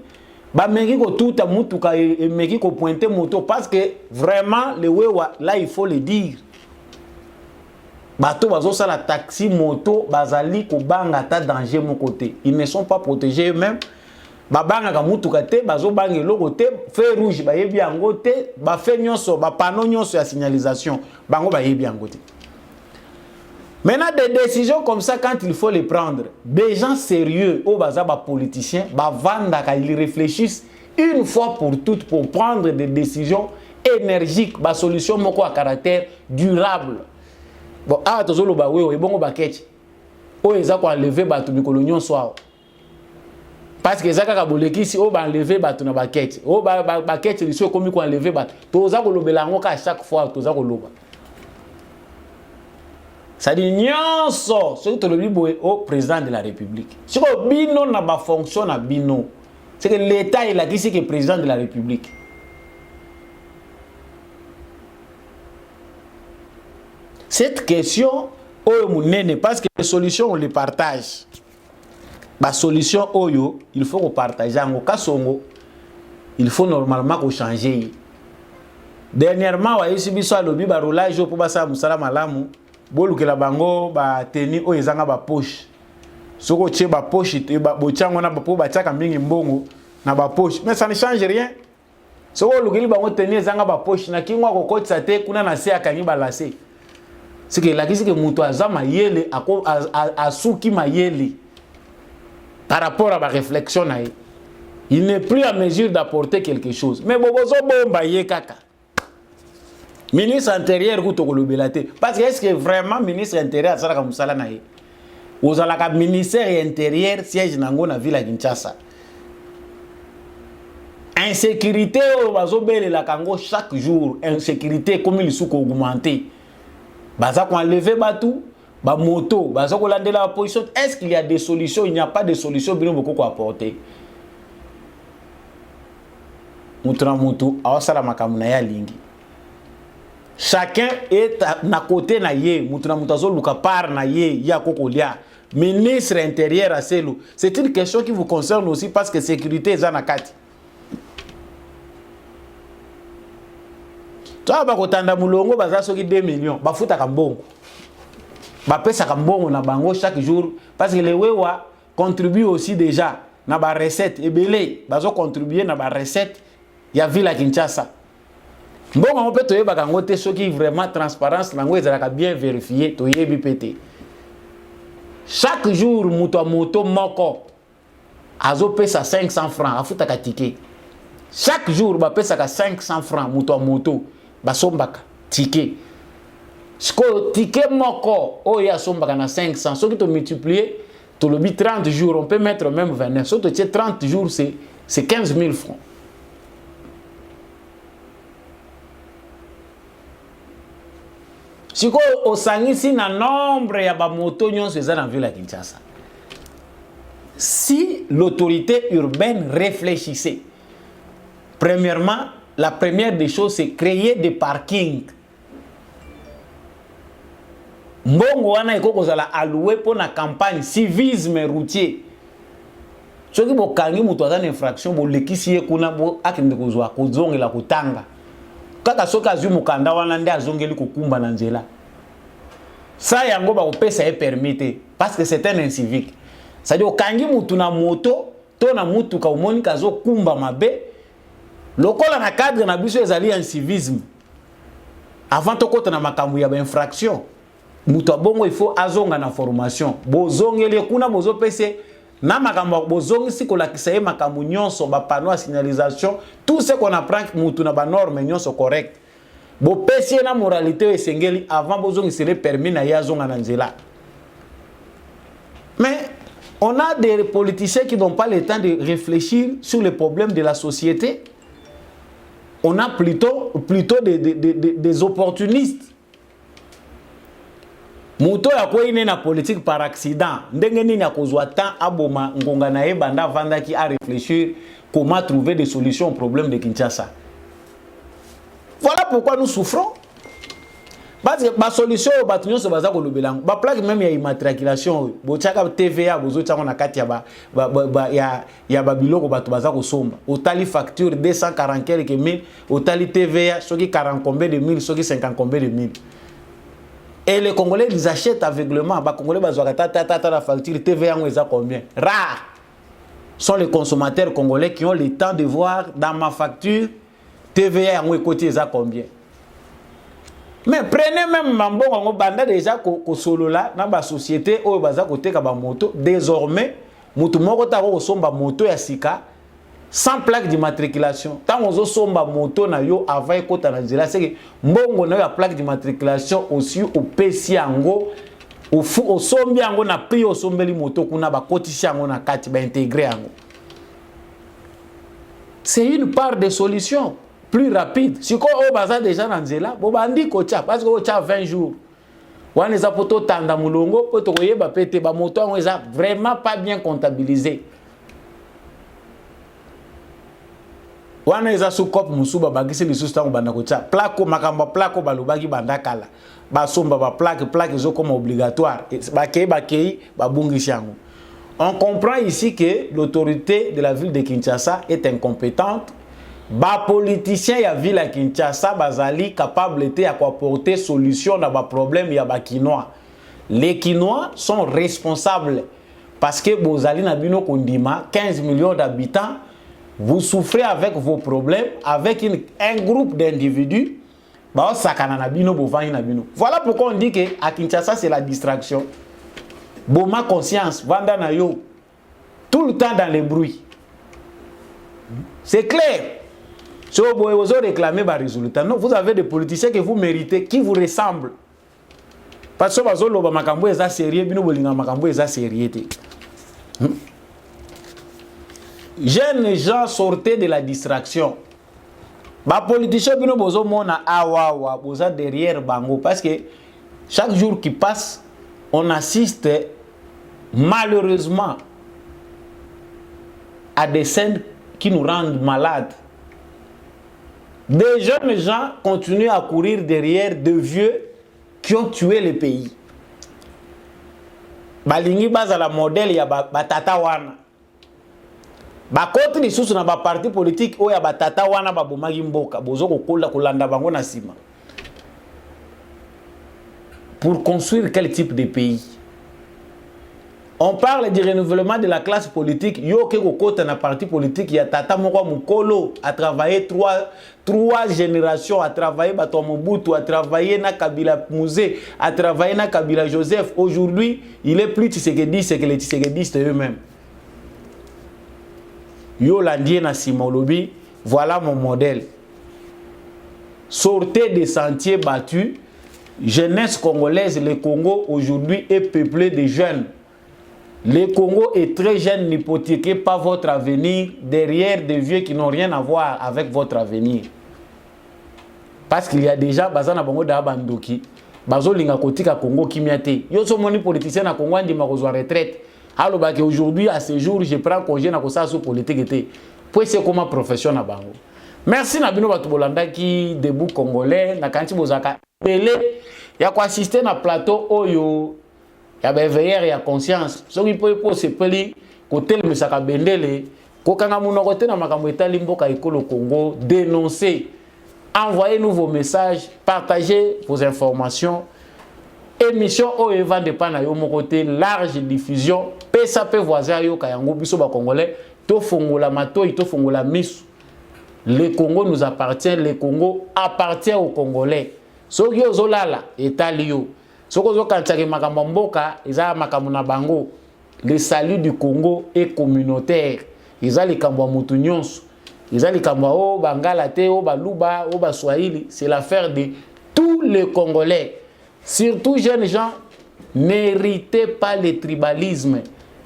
ba mengi ko tuta mutuka e mengi ko pointer moto parce que vraiment le wewa là il faut le dire. Bateau bazo sala taxi moto bazali ko banga ta danger mon côté. Ils ne sont pas protégés eux-mêmes. Babanga ka mutuka te bazo bange loko te feu rouge ba yebi yango te ba fe nyonso ba panneau nyonso ya signalisation bango ba yebi yango te. Maintenant des décisions comme ça quand il faut les prendre des gens sérieux au baza ba politiciens ba vanda ka ils réfléchissent une fois pour toutes pour prendre des décisions énergiques ba solution moko à caractère durable. Bon tozolo ba wewe bongo ba ketch o eza ko enlever ba to bikolo nyonso awo. Parce que Zaka Kaboleki, si on va enlever bateau na baquette, on va baquette, ils sont comme qu'on enlever bateau. Tous ça kolobelango à chaque fois, tous ça koloba. Ça dit nyonso, ce que le bibo au président de la République. Si on bino na ba fonction na bino, c'est que l'État il a dit c'est que président de la République. Cette question, parce que les solutions on les partage. La solution oyo, il faut qu'on partage en Kasongo. Il faut normalement qu'on change. Dernièrement, wa ici biso alobi ba roulage pour basa musala malamu, bolu ke la bango ba teni o ezanga ba poche. Soko che ba poche te ba bochango na ba po ba chaka mingi mbongo na ba poche. Mais ça ne change rien. Soko lukeli bango teni ezanga ba poche na kingwa ko kotsa te kuna na se akangi ba lase. c'est que la question que muto azama yele a souki ma yele par rapport à ma réflexion na ye. Il n'est plus à mesure d'apporter quelque chose. Mais bobozo bomba ye kaka. Ministre intérieur ou tokolobelate. Parce que est-ce que vraiment ministre intérieur ça la musala na ye? Ozalaka ministère intérieur siège nango na ville à Kinshasa. Insécurité au bazobele la kango chaque jour, insécurité comme il sous augmenté. Baza ko enlever batou, ba moto, baza ko lande la position. Est-ce qu'il y a des solutions? Il n'y a pas de solutions bien beaucoup à apporter. Moutra mutu awasala makamuna ya lingi. Chacun est na côté na ye, moutra mutazo luka par na ye ya kokolia. Ministre intérieur à Selu. C'est une question qui vous concerne aussi parce que sécurité est na kati. Toi ba kotanda mulongo baza soki 2 millions, ba futa kambongo. Ba pesa kambongo na bango chaque jour parce que les wewa contribuent aussi déjà na ba recette ebele, bazo contribuer na ba recette ya ville à Kinshasa. Mbongo on peut toye ba kango te soki vraiment transparence nango ezalaka bien vérifié toye bipete. Chaque jour muto moto moko azo pesa 500 francs afuta ka ticket. Chaque jour ba pesa ka 500 francs muto moto basombaka ticket. Sko ticket moko oya sombaka na 500 soki to multiplier to lobi 30 jours on peut mettre même 29 so to 30 jours c'est 15 000 francs. Si au sangisi na nombre ya ba moto nyonso eza na ville à Kinshasa. Si l'autorité urbaine réfléchissait, premièrement, la première des choses c'est créer des parkings. Mbongo wana ekoko zala alloué pour la campagne civisme routier. Soki bo kangi muto azana infraction bo lekisi ye kuna bo akende kozwa kozongela kutanga. Kaka soka azu mukanda wana nde azongeli kukumba na nzela. Ça yango ba opesa e permis parce que c'est un incivique. Ça dit okangi mutu na moto to na mutu ka omoni kazo kumba mabe lokola na cadre na biso ezali incivisme. Avant to kota na makambu ya ba infraction mutu abongo il faut azonga na formation. Bozongeli kuna bozo pese na makambo bozongi si kolakisa ye makambu nyonso ba panneau à signalisation tout ce qu'on apprend mutu na ba norme nyonso correct. Bo pesi na moralité esengeli avant bozongi se le permis na yazonga na nzela. Mais on a des politiciens qui n'ont pas le temps de réfléchir sur les problèmes de la société. On a plutôt des opportunistes. Muto ya ko ine na politique par accident. Ndenge nini ya kozwa temps aboma ngonga na ye banda vanda qui a réfléchir comment trouver des solutions aux problèmes de Kinshasa. Voilà pourquoi nous souffrons. Parce que la solution au bâtiment se base sur le bilan. La plaque même il y a immatriculation. Bochaka TVA, bozo tchako na kati ya babilo ko batu baza ko somba. Otali facture 240 quelques mille, otali TVA soki 40 combien de mille, soki 50 combien de mille. Et les Congolais ils achètent aveuglement. Ba Congolais bazwa ta la facture TVA on eza combien? Rare sont les consommateurs congolais qui ont le temps de voir dans ma facture TVA on côté eza combien. Mais prenez même Mambongo banda déjà ko solo là na ba société o baza côté ka ba moto désormais mutu moko ta ko somba moto ya sika sans plaque d'immatriculation. Tant on somba moto na yo avant kota na nzela c'est que mbongo na ya plaque d'immatriculation aussi au PC yango au sombi yango na prix au sombeli moto kuna ba kotisi yango na kati ba intégrer yango. C'est une part des solutions plus rapide. Si on a déjà dans Nzela, on va dire parce que tu as 20 jours. On a des photos tanda mulongo, pour te voyer ba pété ba moto, on les a vraiment pas bien comptabilisé. On a des sous-cop musuba bagisi li sustan banda kocha. Plaque makamba plaque balubaki banda kala. Ba somba ba plaque zo comme obligatoire. Ba kei ba bungishi yango. On comprend ici que l'autorité de la ville de Kinshasa est incompétente. Ba politicien ya ville à Kinshasa bazali capable de apporter solution dans ba problème ya ba Kinois. Les Kinois sont responsables parce que bozali na bino kondima 15 millions d'habitants, vous souffrez avec vos problèmes avec un groupe d'individus Bah, sakana na bino, bovani na bino. Voilà pourquoi on dit que à Kinshasa, c'est la distraction. Boma conscience, vanda na yo. Tout le temps dans les bruits. C'est clair. Si vous réclamez des résultats, non, vous avez des politiciens que vous méritez, qui vous ressemblent. Parce que vous avez makambo eza sérieux, bino bolinga makambo eza sérieux. Jeunes gens sortez de la distraction. Les politiciens bino bozo mona awawa boza derrière bango parce que chaque jour qui passe, on assiste malheureusement à des scènes qui nous rendent malades. Des jeunes gens continuent à courir derrière de vieux qui ont tué le pays. Balingi baza la modèle ya batata wana. Bakote lisusu na ba parti politique o ya batata wana babomaki mboka bozo kolanda bango na sima. Pour construire quel type de pays? On parle du renouvellement de la classe politique. Yo ke kokota na parti politique ya tata moko mukolo a travaillé trois générations, a travaillé Bato Mobutu, a travaillé na Kabila Mouzé, a travaillé na Kabila Joseph. Aujourd'hui, il est plus Tshisekedi que les Tshisekidistes eux-mêmes. Yo landie na Simolobi, voilà mon modèle. Sortez des sentiers battus. Jeunesse congolaise, le Congo aujourd'hui est peuplé de jeunes. Le Congo est très jeune, n'hypothéquez pas votre avenir derrière des vieux qui n'ont rien à voir avec votre avenir. Parce qu'il y a déjà bazana bango da bandoki, bazo linga kotika Congo kimiate. Yo so moni politicien na Congo ndi makozwa retraite. Alors bah que aujourd'hui à ce jour je prends congé na kosa so politique était. Pour c'est comment profession na bango. Merci na bino batu bolanda ki debout congolais na kanti bozaka. Belé ya ko assister na plateau oyo. Il y a des veilleurs et conscience. Ce qui peut se peli côté le Misaka Bendele, kokanga munokote na makambo etali mboka ekolo Congo, dénoncer. Envoyez-nous vos messages, partagez vos informations. Émission Oeva de Pana yo mokote, large diffusion. Pesa pe voisin yo kayango biso ba congolais, to fongola matoi, to fongola misu. Le Congo nous appartient, le Congo appartient aux Congolais. Soki ozolala etali yo. Le salut du Congo est communautaire. C'est l'affaire de tous les Congolais. Surtout jeunes gens, n'héritez pas le tribalisme.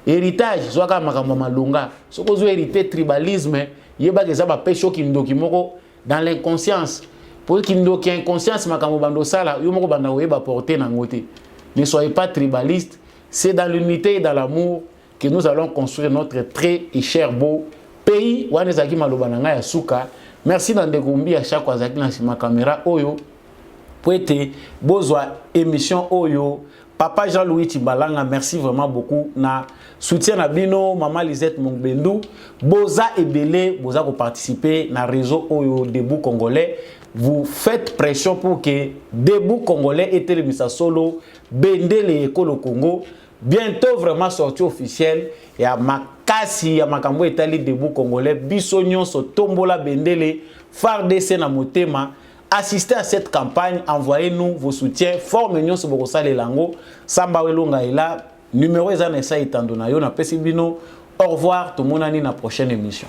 Héritage, si vous héritez tribalisme, dans l'inconscience. Pour qu'il y ait inconscience, ne soyez pas tribaliste. C'est dans l'unité et dans l'amour que nous allons construire notre très et cher beau pays. Merci d'Andegumbi à chaque fois que ma caméra oyo. Pour être besoin émission oyo. Papa Jean-Louis Tibalanga, merci vraiment beaucoup. Na soutien à Bino, Maman Lisette Mongbendu, Boza et Belé, Boza pour participer na réseau oyo debout congolais. Vous faites pression pour que debout congolais et Télémissa Solo, Bendele Ekolo Congo, bientôt vraiment sorti officiel. Et à Makasi, à Makambo Etali debout congolais, Bissognon, Tombola Bendele, Fardese na Motema. Assistez à cette campagne, envoyez-nous vos soutiens. Fort mignon sur Bokosa Lelango, Samba Welonga Ela, numéro Ezanessa Itandonayo, na Pesibino. Au revoir, tout le monde à la prochaine émission.